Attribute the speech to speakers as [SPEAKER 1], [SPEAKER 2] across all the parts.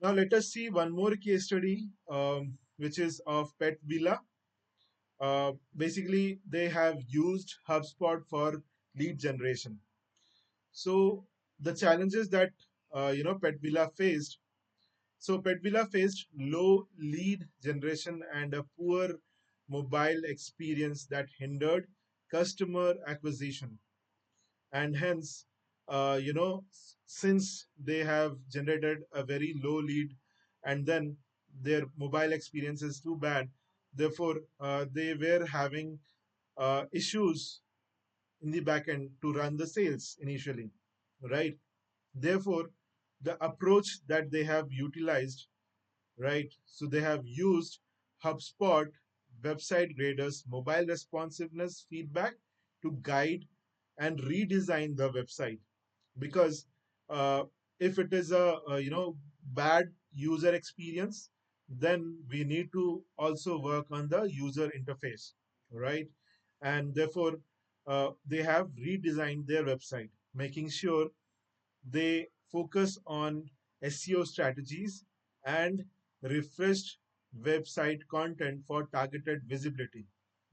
[SPEAKER 1] Now let us see one more case study, which is of Pet Villa. Basically, they have used HubSpot for lead generation. So the challenges that Pet Villa faced. So Pet Villa faced low lead generation and a poor mobile experience that hindered customer acquisition, and hence, since they have generated a very low lead, and then their mobile experience is too bad, therefore they were having issues in the back end to run the sales initially, right? Therefore, the approach that they have utilized, right? So they have used HubSpot website graders mobile responsiveness feedback to guide and redesign the website, because uh, if it is a bad user experience, then we need to also work on the user interface, right? And therefore they have redesigned their website, making sure they focus on SEO strategies and refreshed website content for targeted visibility.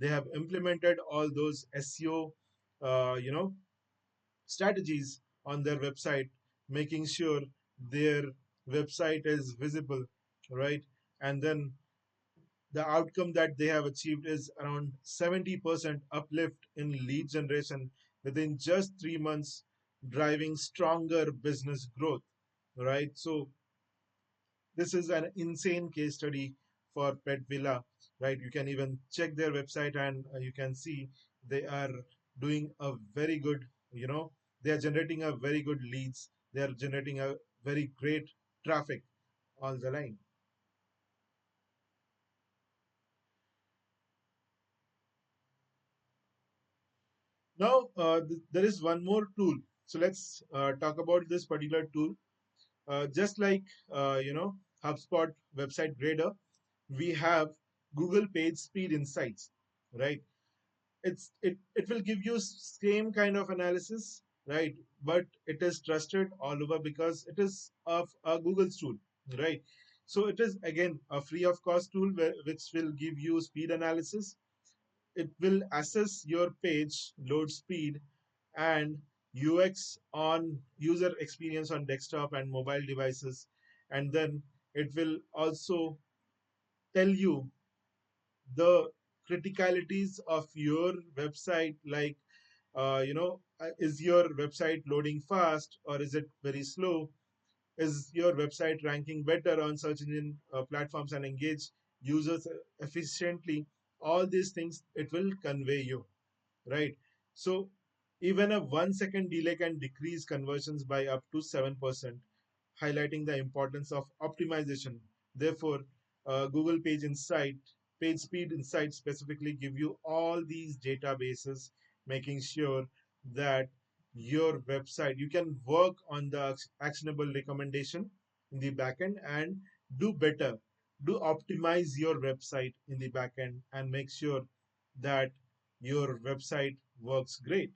[SPEAKER 1] They have implemented all those SEO, strategies on their website, making sure their website is visible, right? And then the outcome that they have achieved is around 70% uplift in lead generation within just 3 months, driving stronger business growth, right? So this is an insane case study for Pet Villa, right? You can even check their website, and you can see they are doing a very good, they are generating a very good leads. They are generating a very great traffic on the line. Now, there is one more tool. So let's talk about this particular tool. Just like HubSpot website grader, we have Google Page Speed Insights, right? It will give you same kind of analysis, right? But it is trusted all over because it is of a Google's tool, right? So it is again a free of cost tool which will give you speed analysis. It will assess your page load speed and UX on user experience on desktop and mobile devices. And then it will also tell you the criticalities of your website, like is your website loading fast or is it very slow? Is your website ranking better on search engine platforms and engage users efficiently? All these things it will convey you, right? So even a 1 second delay can decrease conversions by up to 7%, highlighting the importance of optimization. Therefore, Google Page Speed Insight specifically give you all these databases, making sure that your website, you can work on the actionable recommendation in the backend and do better, do optimize your website in the backend and make sure that your website works great.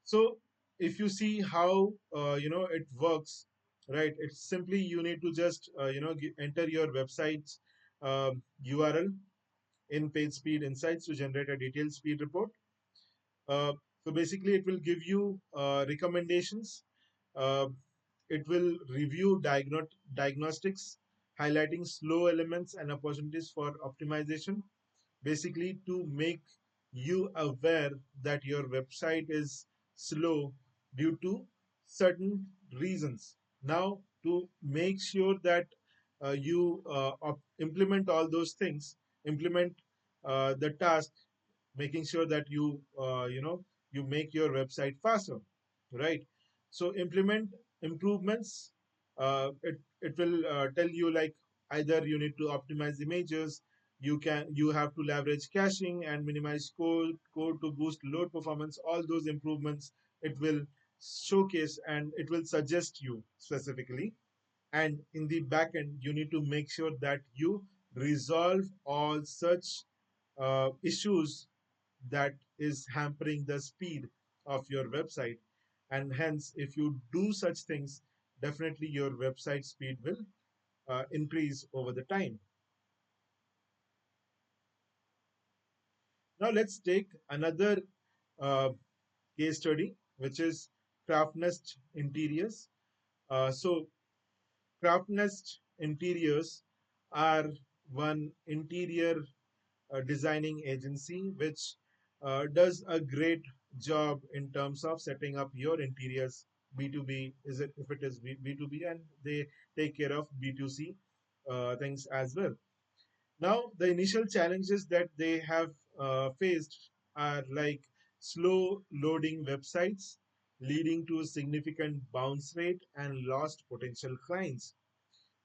[SPEAKER 1] So if you see how it works, right? It's simply you need to just enter your website's URL in PageSpeed Insights to generate a detailed speed report. Uh, so basically, it will give you recommendations. Uh, it will review diagnostics, highlighting slow elements and opportunities for optimization, basically to make you aware that your website is slow due to certain reasons. Now, to make sure that you implement all those things, implement the task, making sure that you make your website faster, right? So implement improvements. It will tell you, like, either you need to optimize images, you have to leverage caching and minimize code to boost load performance. All those improvements it will showcase and it will suggest you specifically. And in the back end, you need to make sure that you resolve all such issues that is hampering the speed of your website. And hence, if you do such things, definitely your website speed will increase over the time. Now let's take another uh, case study, which is Craft Nest Interiors. So Craft Nest Interiors are one interior designing agency which does a great job in terms of setting up your interiors. B2B is it, if it is B2B, and they take care of B2C things as well. Now the initial challenges that they have faced are like slow loading websites, leading to significant bounce rate and lost potential clients.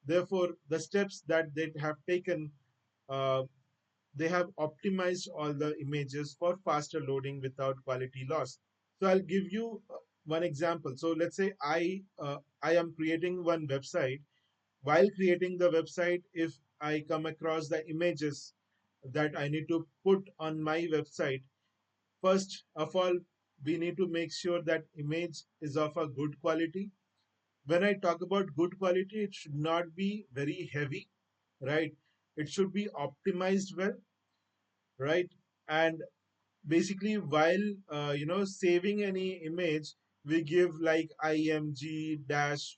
[SPEAKER 1] Therefore, the steps that they have taken, uh, they have optimized all the images for faster loading without quality loss. So I'll give you one example. So let's say I am creating one website. While creating the website, if I come across the images that I need to put on my website, first of all, we need to make sure that image is of a good quality. When I talk about good quality, it should not be very heavy, right? It should be optimized well, right? And basically, while saving any image, we give like img dash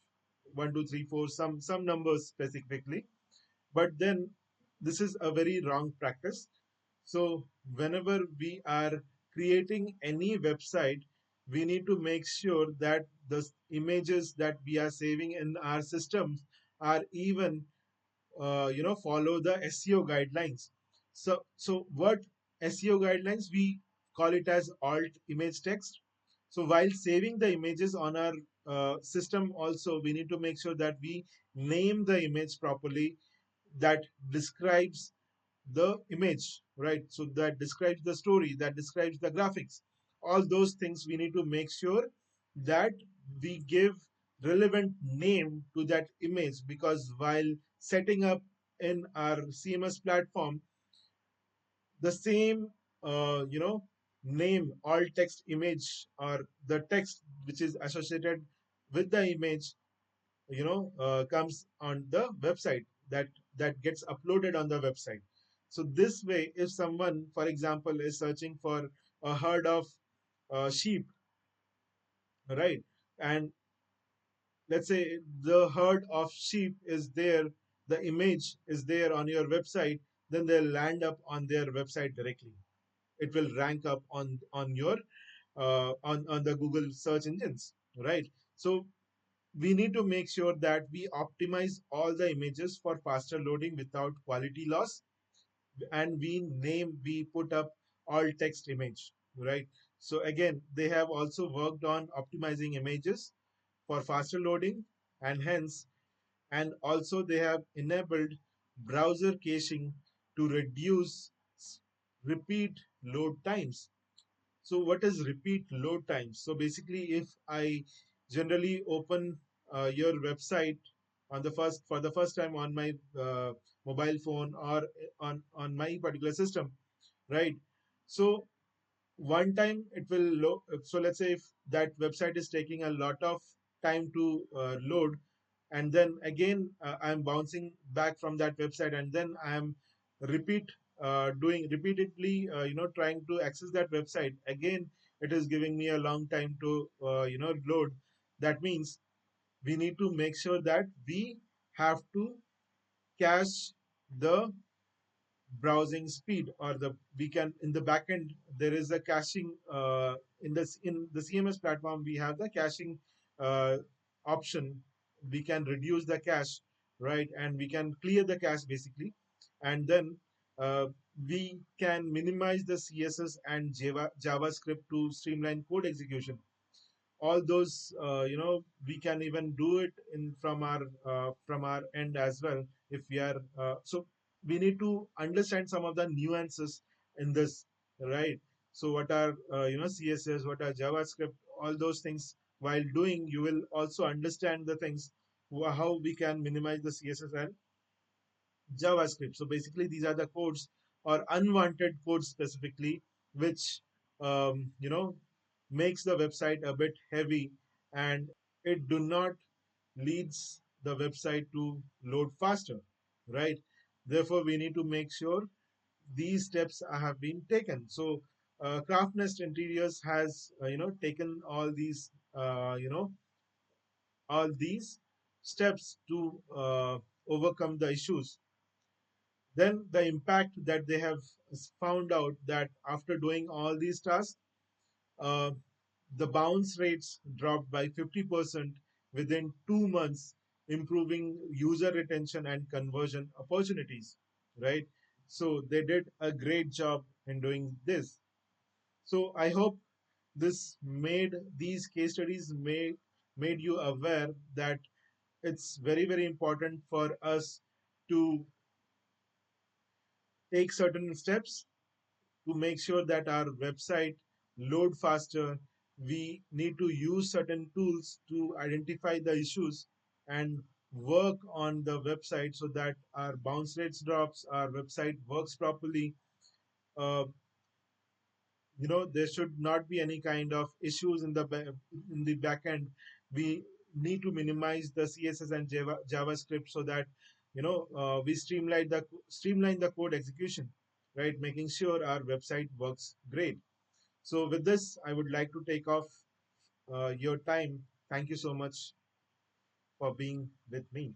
[SPEAKER 1] 1234, some numbers specifically. But then this is a very wrong practice. So whenever we are creating any website, we need to make sure that the images that we are saving in our systems are even follow the SEO guidelines. So what SEO guidelines, we call it as alt image text. So while saving the images on our system, also we need to make sure that we name the image properly, that describes the image, right? So that describes the story, that describes the graphics. All those things we need to make sure that we give relevant name to that image, because while setting up in our CMS platform, the same name, all text image, or the text which is associated with the image, comes on the website, that gets uploaded on the website. So this way, if someone, for example, is searching for a herd of sheep, right, and let's say the herd of sheep is there, the image is there on your website, then they'll land up on their website directly. It will rank up on your on the Google search engines, right? So we need to make sure that we optimize all the images for faster loading without quality loss, and we put up all text image, right? So again, they have also worked on optimizing images for faster loading, and hence, and also they have enabled browser caching to reduce repeat load times. So what is repeat load times? So basically, if I generally open your website on the first for the first time on my mobile phone, or on my particular system, right? So one time it will load. So let's say if that website is taking a lot of time to load, and then again I'm bouncing back from that website, and then I'm doing repeatedly, trying to access that website again, it is giving me a long time to load. That means we need to make sure that we have to cache the browsing speed, or the we can in the backend there is a caching in the CMS platform, we have the caching uh, option. We can reduce the cache, right, and we can clear the cache basically, and then uh, we can minimize the CSS and JavaScript to streamline code execution. All those, we can even do it in from our end as well, if we are so we need to understand some of the nuances in this, right? So what are CSS, what are JavaScript, all those things. While doing, you will also understand the things, how we can minimize the CSS and JavaScript. So basically, these are the codes, or unwanted codes specifically, which makes the website a bit heavy, and it do not leads the website to load faster, right? Therefore, we need to make sure these steps have been taken. So, Craftnest Interiors has taken all these steps to overcome the issues. Then the impact that they have found out that after doing all these tasks, uh, the bounce rates dropped by 50% within 2 months, improving user retention and conversion opportunities, right? So they did a great job in doing this. So I hope these case studies made you aware that it's very, very important for us to take certain steps to make sure that our website load faster. We need to use certain tools to identify the issues and work on the website so that our bounce rates drops, our website works properly. uh, there should not be any kind of issues in the back end. We need to minimize the css and javascript so that we streamline the code execution, right, making sure our website works great. So with this, I would like to take off your time. Thank you so much for being with me.